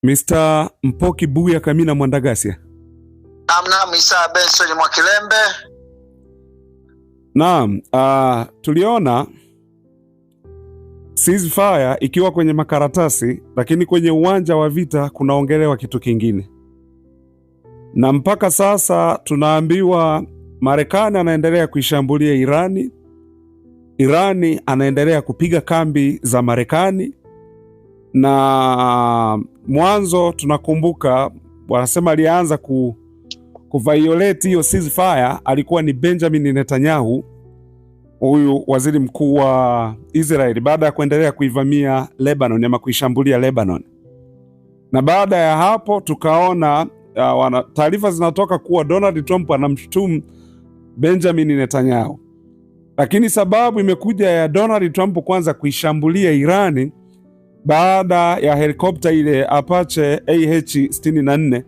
Mr. Mpoki Buya Kamina Mwandagasia. Naam, Isa Benson Mwakilembe. Naam, tuliona ceasefire ikiwa kwenye makaratasi, lakini kwenye uwanja wa vita kunaongelewa kitu kingine. Na mpaka sasa tunaambiwa Marekani anaendelea kuishambulia Irani anaendelea kupiga kambi za Marekani, na mwanzo tunakumbuka wanasema alianza kuviolate hiyo ceasefire alikuwa ni Benjamin Netanyahu, huyu waziri mkuu wa Israeli, baada ya kuendelea kuivamia Lebanon ama kuishambulia Lebanon. Na baada ya hapo tukaona taarifa zinatoka kuwa Donald Trump anamshutumu Benjamin Netanyahu. Lakini sababu imekuja ya Donald Trump kwanza kuishambulia Irani baada ya helikopta ile Apache AH-64.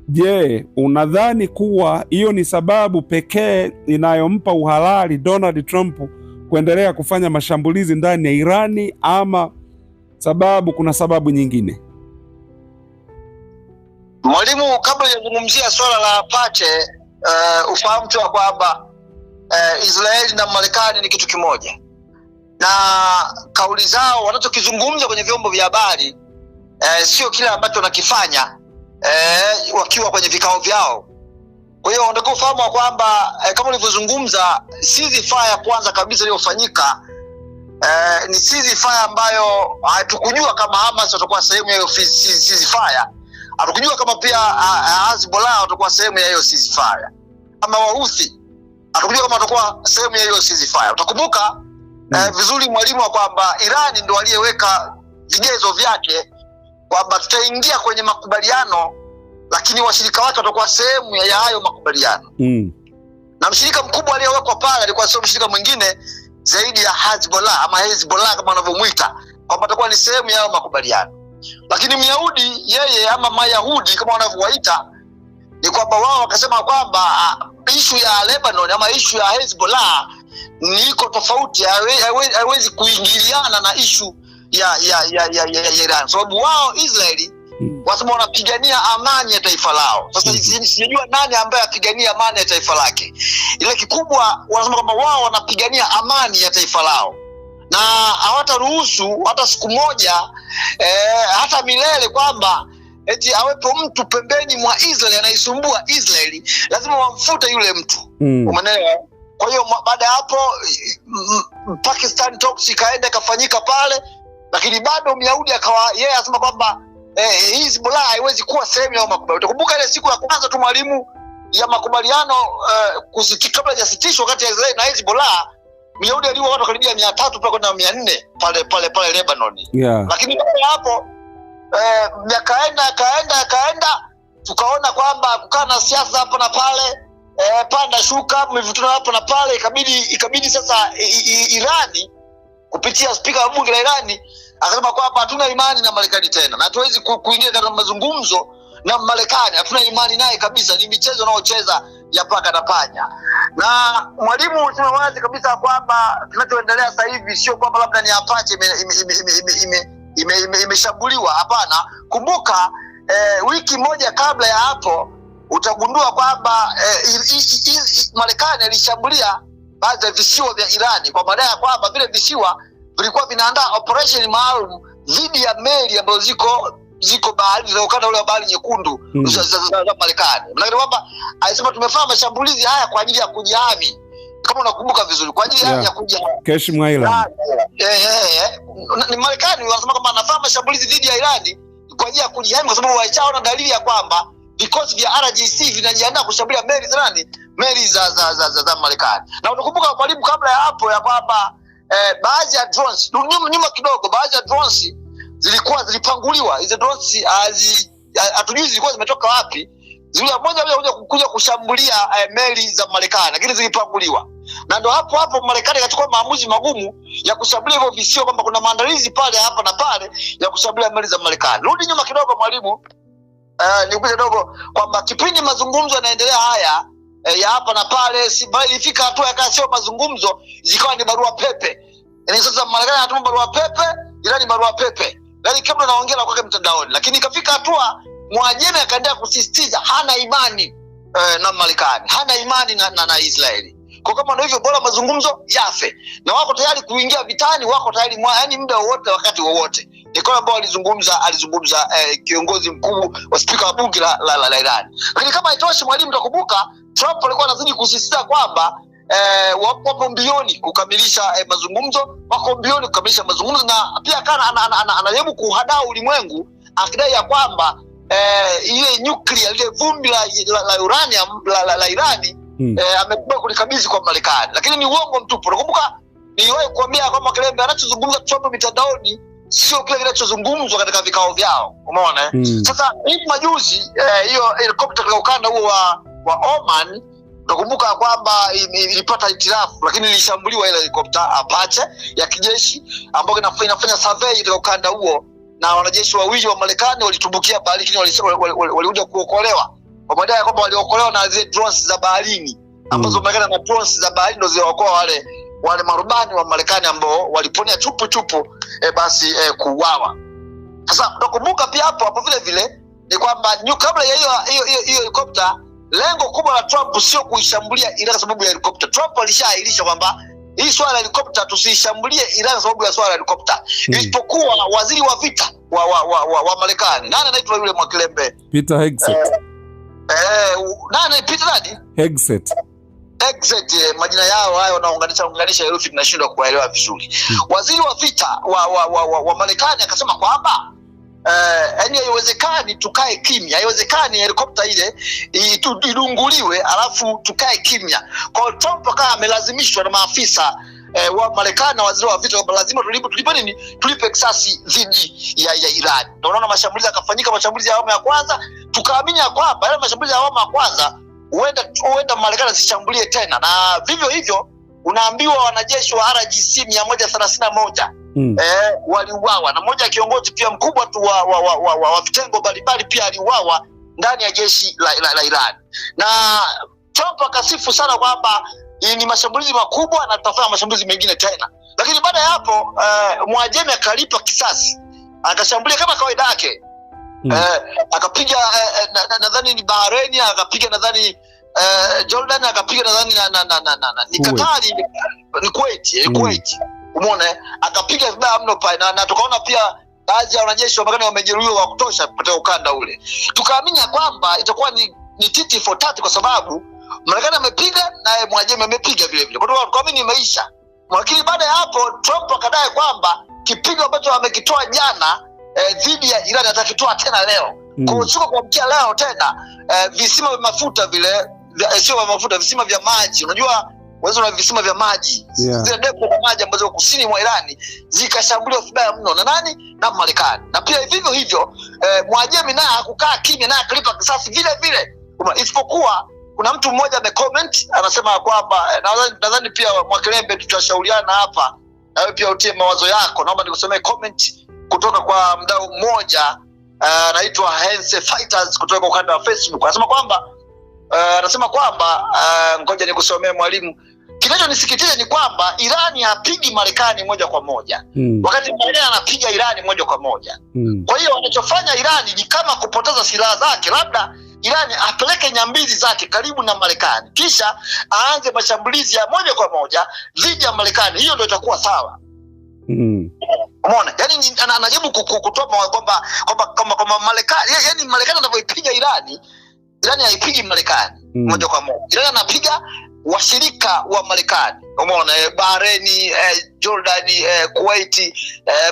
Je, unadhani kuwa hiyo ni sababu pekee inayompa uhalali Donald Trump kuendelea kufanya mashambulizi ndani ya Irani, ama kuna sababu nyingine? Mwalimu, kabla ya kuzungumzia swala la Apache, ufahamu tu kwamba Israeli na Marekani ni kitu kimoja, na kauli zao wanachokizungumza kwenye vyombo vya habari sio kile ambacho wanakifanya wakiwa kwenye vikao vyao. Kwa hiyo unataka ufahamu kwamba kama ulivyozungumza, ceasefire kwanza kabisa iliyofanyika ni ceasefire ambayo hatukujua kama Hamas watakuwa sehemu ya hiyo ceasefire. Hatukujua kama pia Hezbollah watakuwa sehemu ya hiyo ceasefire, ama Wahouthi hatukujua kama watakuwa sehemu ya hiyo ceasefire. Utakumbuka vizuri mwalimu kwamba Irani ndio aliyeweka vigezo vyake kwamba tutaingia kwenye makubaliano, lakini washirika wake watakuwa sehemu ya hayo makubaliano. Na mshirika mkubwa aliyewekwa pale alikuwa sio mshirika mwingine zaidi ya Hezbollah, ama Hezbollah kama wanavyomuita, kwamba atakuwa ni sehemu ya hayo makubaliano. Lakini Myahudi yeye, ama Mayahudi kama wanavyowaita, ni kwamba wao wakasema kwamba issue ya Lebanon ama issue ya Hezbollah niko tofauti, haiwezi kuingiliana na issue ya Iran, sababu wao Israeli wasema wanapigania amani ya taifa lao. Sasa sijajua nani ambaye apigania amani ya taifa lake, ile kikubwa wanasema kwamba wao wanapigania amani ya taifa lao, na hawataruhusu hata siku moja hata milele kwamba eti awepo mtu pembeni mwa Israeli anaisumbua Israeli, lazima wamfute yule mtu. Umeelewa? Kwa hiyo baada ya hapo Pakistan talks ikaenda ikafanyika pale, lakini bado Myahudi akawa yeye anasema kwamba Hezbollah haiwezi kuwa sehemu ya makubaliano. Utakumbuka ile siku ya kwanza tu mwalimu ya makubaliano kabla hajasitishwa kati ya Israeli na Hezbollah, Myahudi aliwa watu karibia 300 mpaka na 400 pale Lebanon. Lakini baada ya hapo kaenda tukaona kwamba kukaa na siasa hapa na pale, panda shuka, mivutano hapa na pale, ikabidi sasa Irani kupitia spika wa bunge la Irani akasema kwamba hatuna imani na Marekani tena, na hatuwezi kuingia katika mazungumzo na Marekani, hatuna imani naye kabisa, ni michezo anaocheza ya paka na panya. Na mwalimu sema wazi kabisa kwamba tunachoendelea sasa hivi sio kwamba labda ni Apache imeshambuliwa, hapana. Kumbuka wiki moja kabla ya hapo utagundua kwamba Marekani alishambulia baadhi ya visiwa vya Irani kwa madai ya kwamba vile visiwa vilikuwa vinaandaa operation maalum dhidi ya meli ambazo ziko bahari za ukanda ule wa bahari nyekundu za Marekani. Maana kwamba alisema tumefanya mashambulizi haya kwa ajili ya kujihami, kama unakumbuka vizuri, kwa ajili ya kujihami. Kashmir Island. Ni Marekani wanasema kwamba anafanya mashambulizi dhidi ya Irani kwa ajili ya kujihami, kwa sababu waichaona dalili ya kwamba vikosi vya RGC vinajiandaa kushambulia meli za Marekani. Na unakumbuka mwalimu kabla ya hapo ya kwamba baadhi ya drones nyuma kidogo, baadhi ya drones zilipanguliwa. Hizo drones hatujui zilikuwa zimetoka wapi, zile moja kuja kushambulia meli za Marekani, lakini zilipanguliwa. Na ndio hapo Marekani ikachukua maamuzi magumu ya kushambulia hivyo visio, kwamba kuna maandalizi pale hapa na pale ya kushambulia meli za Marekani. Rudi nyuma kidogo mwalimu, nikupe kidogo kwamba kipindi mazungumzo yanaendelea haya ya hapa na pale, ilifika hatua ya sio mazungumzo, zikawa ni barua pepe. Yaani sasa Marekani anatuma barua pepe, Irani barua pepe. yani kabla naongea na kwake mtandaoni, lakini ikafika hatua Mwajemi akaendelea kusisitiza hana imani na Marekani, hana imani na Israeli. Kwa kama ndio hivyo, bora mazungumzo yafe, na wako tayari kuingia vitani, wako tayari yani muda wowote, wakati wowote. Ni kwa ambao alizungumza kiongozi mkuu wa spika wa bunge la Iran. Lakini kama haitoshi, Mwalimu, utakumbuka Trump alikuwa anazidi kusisitiza kwamba wapo mbioni kukamilisha mazungumzo, wako mbioni kukamilisha mazungumzo, na pia kana anajaribu kuhadaa ulimwengu akidai ya kwamba ile nuclear, ile vumbi la uranium la Irani amekuwa kulikabidhi kwa Marekani, lakini ni uongo mtupu. Nakumbuka niwahi kuambia kwamba Kalembe anachozungumza Trump mitandaoni sio kile kinachozungumzwa katika vikao vyao, umeona. Sasa hivi majuzi hiyo helicopter katika ukanda huo wa Oman, nakumbuka kwamba ilipata hitilafu, lakini ilishambuliwa ile helicopter Apache ya kijeshi ambayo inafanya survey katika ukanda huo, na wanajeshi wawili wa Marekani walitumbukia baharini, walikuja kuokolewa kwa madai kwamba waliokolewa na zile drones za baharini ambazo Marekani na drones za baharini ndio ziliokoa wale marubani wa Marekani ambao waliponia chupu kuuawa. Sasa nakumbuka pia hapo vile vile ni kwamba kabla ya hiyo helicopter, lengo kubwa la Trump sio kuishambulia Iran kwa sababu ya helicopter. Trump alishaahirisha kwamba hii swala la helicopter tusishambulie Iran kwa sababu ya swala la helicopter. Isipokuwa waziri wa vita wa Marekani, nani anaitwa yule Mwakilembe? Peter Hegseth. Nani Peter nani? Hegseth. Majina yao hayo wanaunganisha herufi tunashindwa kuelewa vizuri. Waziri wa vita wa Marekani akasema kwamba yani haiwezekani tukae kimya, haiwezekani helikopta ile idunguliwe alafu tukae kimya. Kwa Trump akawa amelazimishwa na maafisa wa Marekani na waziri wa vita kwamba lazima tulipe kisasi dhidi ya Iran. Ndio unaona mashambulizi yakafanyika, mashambulizi ya awamu ya kwanza, tukaamini kwamba yale mashambulizi ya awamu ya kwanza huenda Marekani asishambulie tena, na vivyo hivyo unaambiwa wanajeshi wa RGC 131 waliuawa, na mmoja kiongozi pia mkubwa tu wa vitengo mbalimbali pia aliuawa ndani ya jeshi la Iran. Na Trump akasifu sana kwamba ni mashambulizi makubwa na tutafanya mashambulizi mengine tena. Lakini baada ya hapo Mwajemi akalipa kisasi, akashambulia kama kawaida yake. Akapiga nadhani ni Bahrain, akapiga nadhani Jordan, akapiga nadhani ni Qatar, ni Kuwait. Umeona, akapiga vibaya mno pale, na tukaona pia baadhi ya wanajeshi wa Marekani wamejeruhiwa wa kutosha katika ukanda ule. Tukaamini kwamba itakuwa ni titi for tati, kwa sababu Marekani amepiga na Mwajemi amepiga vile vile. Kwa hiyo tukaamini imeisha. Lakini baada ya hapo Trump akadai kwamba kipigo ambacho amekitoa jana dhidi ya Iran atakitoa tena leo. Kwa hiyo kwa mkia leo tena visima vya mafuta vile, sio vya mafuta, visima vya maji. Unajua wazo na visima vya maji, zile depo za maji ambazo kusini mwa Irani zikashambuliwa vibaya mno na nani? Na Marekani. Na pia hivyo hivyo Mwajemi naye hakukaa kimya, naye akalipa kisasi vile vile. Isipokuwa kuna mtu mmoja amecomment anasema kwamba nadhani pia Mwakilembe tutashauriana hapa na wewe pia utie mawazo yako. Naomba nikusomee comment kutoka kwa mdau mmoja anaitwa Hense Fighters kutoka ukanda wa Facebook. Anasema kwamba ngoja nikusomee Mwalimu. Kinachonisikitisha ni kwamba Irani hapigi Marekani moja kwa moja, wakati Marekani anapiga Irani moja kwa moja. Kwa hiyo wanachofanya Irani ni kama kupoteza silaha zake. Labda Irani apeleke nyambizi zake karibu na Marekani, kisha aanze mashambulizi ya moja kwa moja dhidi ya Marekani. Hiyo ndio itakuwa sawa. Umeona? Yaani anajaribu kutoa kwamba Marekani, yaani Marekani anavyoipiga Irani haipigi Marekani moja kwa moja. Irani anapiga washirika wa Marekani. Umeona? Bahrain, Jordan, Kuwait,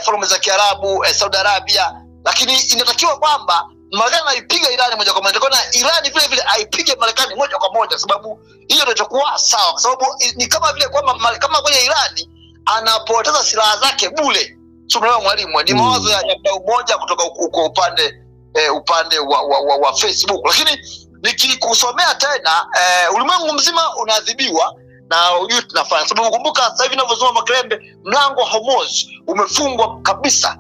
Falme za Kiarabu, Saudi Arabia. Lakini inatakiwa kwamba Marekani haipiga Irani moja kwa moja, kwa Irani vile vile haipige Marekani moja kwa moja, sababu hiyo ndio itakuwa sawa. Kwa sababu ni kama vile kwamba kama kwenye Irani anapoteza silaha zake bure. Sio Mwalimu, ni mawazo ya mdau mmoja kutoka huko upande wa Facebook. Lakini nikikusomea tena ulimwengu mzima unaadhibiwa na ujue tunafanya. Sababu kumbuka sasa hivi ninavyozungumza Mwakilembe, mlango wa Hormuz umefungwa kabisa.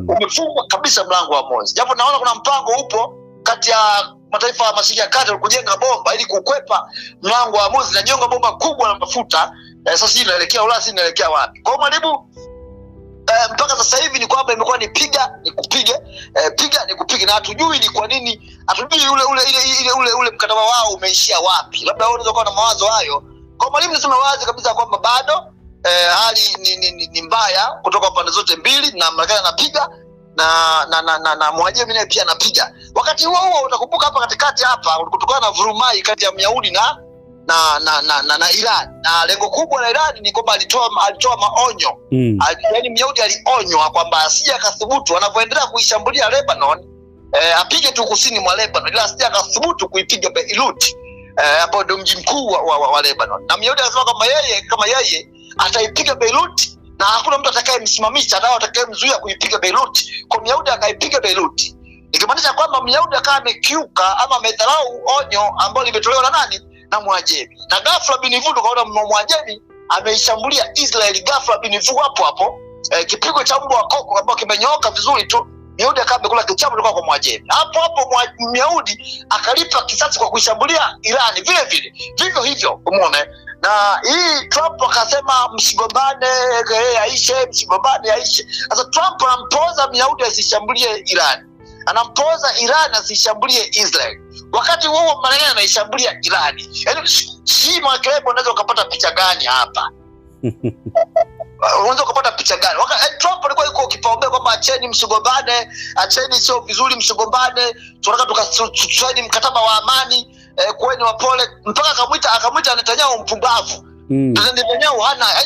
Umefungwa kabisa mlango wa Hormuz. Japo naona kuna mpango upo kati ya mataifa ya Mashariki ya Kati kujenga bomba ili kukwepa mlango wa Hormuz, na jengo bomba kubwa la mafuta. Sasa hii inaelekea Ulaya, inaelekea wapi? Kwa Mwalimu mpaka sasa hivi ni kwamba imekuwa ni piga nikupige, piga nikupige, na hatujui ni kwa nini, hatujui ule mkataba wao umeishia wapi. Labda wao unaweza kuwa na mawazo hayo. Kwa Mwalimu nisema wazi kabisa kwamba bado hali ni mbaya kutoka pande zote mbili, na Marekani anapiga na Mwajemi naye pia anapiga. Wakati huo utakumbuka hapa katikati hapa kutokana na vurumai kati ya Myahudi na Iran, na lengo kubwa la Iran ni kwamba alitoa maonyo. Yaani Myahudi alionywa kwamba asije akathubutu anapoendelea kuishambulia Lebanon, apige tu kusini mwa Lebanon, ila asije akathubutu kuipiga Beirut, hapo ndio mji mkuu wa Lebanon. Na Myahudi anasema kama yeye ataipiga Beirut na hakuna mtu atakayemsimamisha au atakayemzuia kuipiga Beirut. Kwa Myahudi akaipiga Beirut, ikimaanisha kwamba Myahudi akawa amekiuka ama amedharau onyo ambalo limetolewa na nani? Na Mwajemi. Na ghafla binivu tukaona Mwajemi ameishambulia Israeli ghafla binivu hapo, kipigo cha mbwa wa koko ambao kimenyooka vizuri tu. Myahudi akawa amekula kichapo kutoka kwa Mwajemi. Hapo Myahudi akalipa kisasi kwa kuishambulia Irani vivyo hivyo, umeona. Na hii Trump akasema msigombane, aishe. Sasa Trump anampoza Myahudi asishambulie Irani, anampoza Irani asishambulie Israeli. Wakati huo Marekani anaishambulia Irani. Yaani si Marekani, unaweza ukapata picha gani hapa? Unaweza ukapata picha gani? Trump alikuwa yuko kipaumbele kwamba acheni msigombane, acheni sio vizuri msigombane, tunataka tusaini mkataba wa amani, kweni wapole, mpaka akamwita Netanyahu mpumbavu. Netanyahu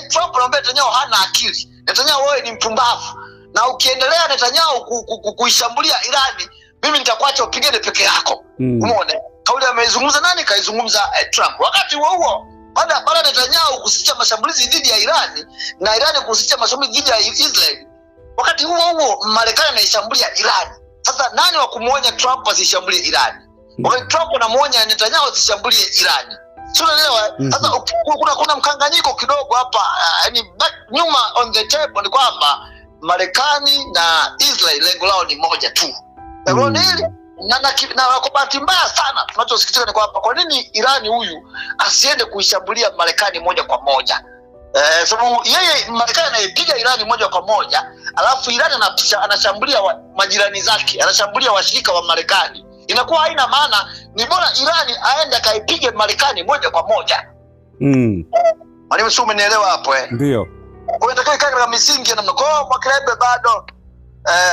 Trump anamwambia Netanyahu hana akili. Netanyahu wewe ni mpumbavu, na ukiendelea Netanyahu kuishambulia Irani, mimi nitakuacha upigane peke yako. Umeona? Kauli amezungumza nani? Kaizungumza Trump. Wakati huo baada Netanyahu kusitisha mashambulizi dhidi ya Irani na Irani kusitisha mashambulizi dhidi ya Israeli, wakati huo Marekani anaishambulia Irani. Sasa nani wa kumuonya Trump asishambulie Irani? Wakati Trump anamuonya Netanyahu asishambulie Irani. Sio, unaelewa? Sasa kuna mkanganyiko kidogo hapa, yani nyuma on the table ni kwamba Marekani na Israel lengo lao ni moja tu. Lengo ni hili. Na kwa bahati mbaya sana tunachosikitika ni kwamba kwa nini Irani huyu asiende kuishambulia Marekani moja kwa moja? Sababu yeye Marekani anaipiga Irani moja kwa moja, alafu Irani anashambulia majirani zake, anashambulia washirika wa Marekani. Inakuwa haina maana. Ni bora Irani aende akaipige Marekani moja kwa moja. Mwalimu, sio, umenielewa hapo? Ndio. Unataka katika misingi ya namna. Kwa Makrebe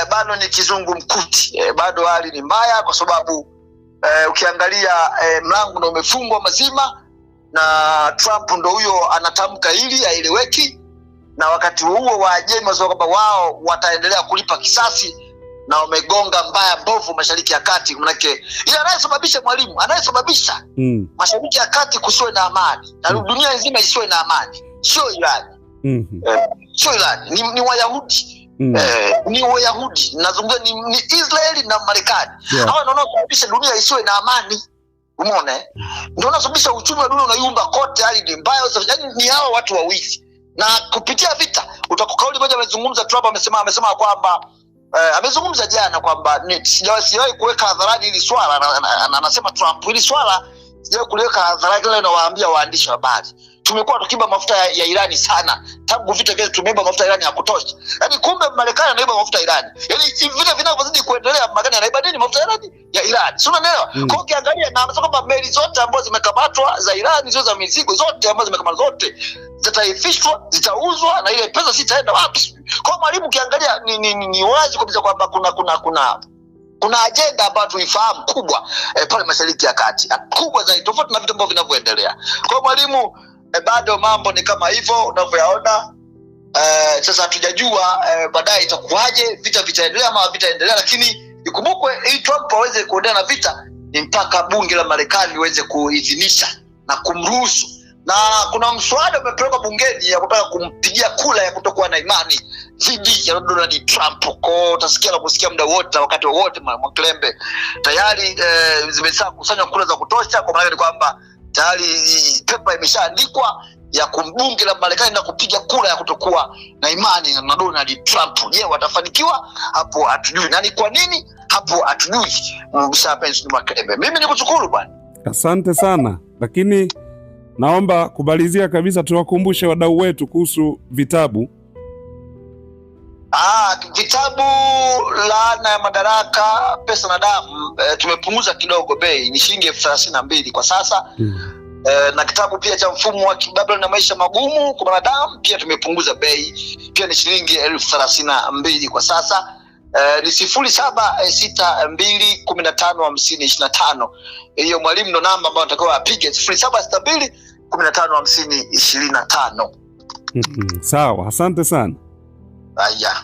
bado ni kizungumkuti. Bado hali ni mbaya kwa sababu ukiangalia mlango ndio umefungwa mazima, na Trump ndio huyo anatamka hili haieleweki. Na wakati huo Waajemi wasema kwamba wao wataendelea kulipa kisasi, na wamegonga mbaya mbovu Mashariki ya Kati. Manake ila anayesababisha Mwalimu, anayesababisha Mashariki ya Kati kusiwe na amani na dunia nzima isiwe na amani sio Irani. Sio Irani, ni Wayahudi. Ni Wayahudi, nazungumza ni Israeli na Marekani. Hawa ndio wanaosababisha dunia isiwe na amani. Umeona? Ndio wanasababisha uchumi wa dunia unayumba kote, hali ni mbaya. Yaani ni hao watu wawili. Na kupitia vita, utakukauli moja amezungumza Trump, amesema kwamba amezungumza jana kwamba sijawahi kuweka hadharani hili swala, anasema Trump hili swala sijawahi kuweka hadharani, leo nawaambia waandishi wa habari. Tumekuwa tukiba mafuta ya Irani sana. Tangu vita vile tumeiba mafuta ya Irani ya kutosha. Yaani kumbe Marekani anaiba mafuta ya Irani. Yaani vita vinavyozidi kuendelea Marekani anaiba nini? Mafuta ya Irani ya Irani. Sio, unaelewa? Kwa ukiangalia na anasema kwamba meli zote ambazo zimekamatwa za Irani, zio za mizigo zote ambazo zimekamatwa zote zitaifishwa, zitauzwa, na ile pesa sitaenda wapi? Kwa Mwalimu, ukiangalia ni wazi kabisa kwamba kuna agenda ambayo tuifahamu kubwa pale Mashariki ya Kati. Kubwa zaidi tofauti na vitu ambavyo vinavyoendelea. Kwa Mwalimu, bado mambo ni kama hivyo unavyoyaona. Sasa hatujajua baadaye itakuwaje, vita vitaendelea ama vitaendelea, lakini ikumbukwe ili Trump aweze kuendelea na vita ni mpaka bunge la Marekani liweze kuidhinisha na kumruhusu. Na kuna mswada umepelekwa bungeni ya kutaka kumpigia kula ya kutokuwa na imani dhidi ya Donald Trump. Kwa utasikia na kusikia muda wote, wakati wote Mwakilembe tayari zimesha kusanywa kula za kutosha, kwa maana ni kwamba tayari pepa imeshaandikwa ya kumbunge la Marekani na kupiga kura ya kutokuwa na imani na Donald Trump. Je, watafanikiwa? Hapo hatujui. Na ni kwa nini? Hapo hatujui. Mshapenzi Mwakilembe, mimi nikushukuru bwana. Asante sana. Lakini naomba kumalizia kabisa tuwakumbushe wadau wetu kuhusu vitabu. Vitabu Laana ya Madaraka, Pesa na Damu tumepunguza kidogo bei, ni shilingi 32,000 kwa sasa. Na kitabu pia cha Mfumo wa Babeli na Maisha Magumu kwa Wanadamu pia tumepunguza bei, pia ni shilingi 32,000 kwa sasa. Ni 0762155025. Hiyo mwalimu ndo namba ambayo natakiwa apige, 0762155025. Sawa, asante sana. Haya.